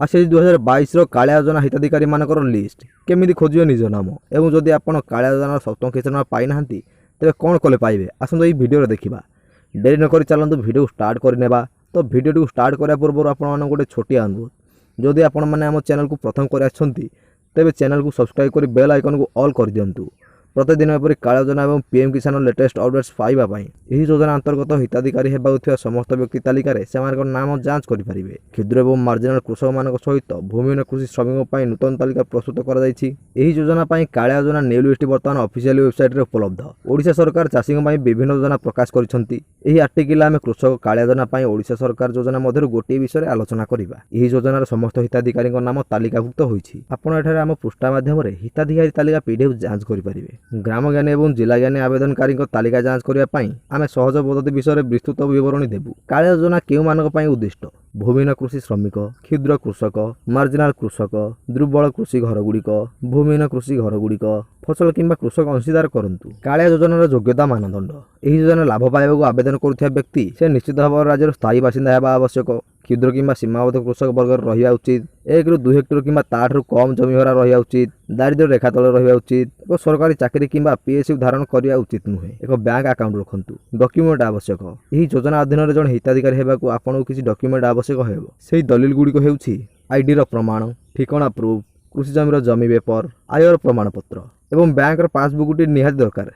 आसे 2022 कालिया योजना हिताधिकारी मानकर लिस्ट केमिति खोजिबे निज नाम एवं जदि आपण कालिया योजनार सप्तम किस्त नाम पाई नाहांती तेबे कोन कले पाइबे आसंतो एई भिडियो रे देखिबा। डेरी न करि चलंतु भिडियो स्टार्ट करिनेबा। तो भिडियो स्टार्ट करिया पूर्व आपण मान गोटे छोटिया अनुरोध, जदि आपण माने हम चैनल को प्रथम कर आछंती तेबे चैनल को सब्सक्राइब करी बेल आइकन को ऑल कर दियंतु। प्रतिदिन एपरि कालिया योजना एवं पीएम किसान लेटेस्ट अपडेट्स पाइबा पई एही योजना अंतर्गत हिताधिकारी हेबाउथिया समस्त व्यक्ति तालिका रे सेमानक नाम जांच करि परिबे। क्षुद्र एवं मार्जिनाल कृषक मानक सहित भूमिहीन कृषि श्रमिक पई नूतन तालिका प्रस्तुत करा जायछि। एही योजना पई कालिया योजना न्यू लिस्ट वर्तमान ऑफिशियल वेबसाइट रे उपलब्ध। ओडिशा सरकार चाषी पई विभिन्न योजना प्रकाश करिसंती। एही आर्टिकल आमे कृषक कालिया योजना पई ओडिशा सरकार योजना मध्य गोटे विषय आलोचना करिबा। एही योजनार समस्त हिताधिकारी नाम तालिकाभुक्त होइछि। आपण एठारे आम पृष्ठा माध्यम रे हिताधिकारी तालिका पीडीएफ जांच करि परिबे। ग्राम ज्ञानी एवं जिला ज्ञानी आवेदनकारी तालिका जांच करने आम सहज पद्धति विषय विस्तृत विवरणी देबु। कालिया योजना केउ मानक पई उद्दिष्ट भूमिहीन कृषि श्रमिक, क्षुद्र कृषक, मार्जिनाल कृषक, दुर्बल कृषि घरगुड़िक, भूमिहीन कृषि घरगुड़िक, फसल किंबा कृषक अंशीदार करंतु। कालिया योजनार योग्यता मानदंड एही योजना लाभ पाइबाकू आवेदन करुथिया व्यक्ति से निश्चित भाव राज्यर स्थायी बासिंदा हेबा आवश्यक। क्षुद्र किंबा सीमाबद्ध कृषक वर्ग रहिबा उचित। 1 ରୁ 2 हेक्टर किंबा ताठू कम जमी भरा रहिबा उचित। दारिद्र्य रेखा तले रहिबा उचित। एक सरकारी चाकरी किंबा पीएसयू धारण करिया उचित नुहे। एक बैंक अकाउंट रखंतु। डॉक्यूमेंट आवश्यक एही योजना अधीन रे जण हिताधिकारी हेबाकू आपणो किछि डॉक्यूमेंट आवश्यक हेबो। सेही दलिल गुडी को हेउछि आईडी रो प्रमाण, ठिकाना प्रूफ, कृषि जमीर जमी पेपर, आयर प्रमाण पत्र एवं बैंक रो पासबुक टी निहाती दरकार।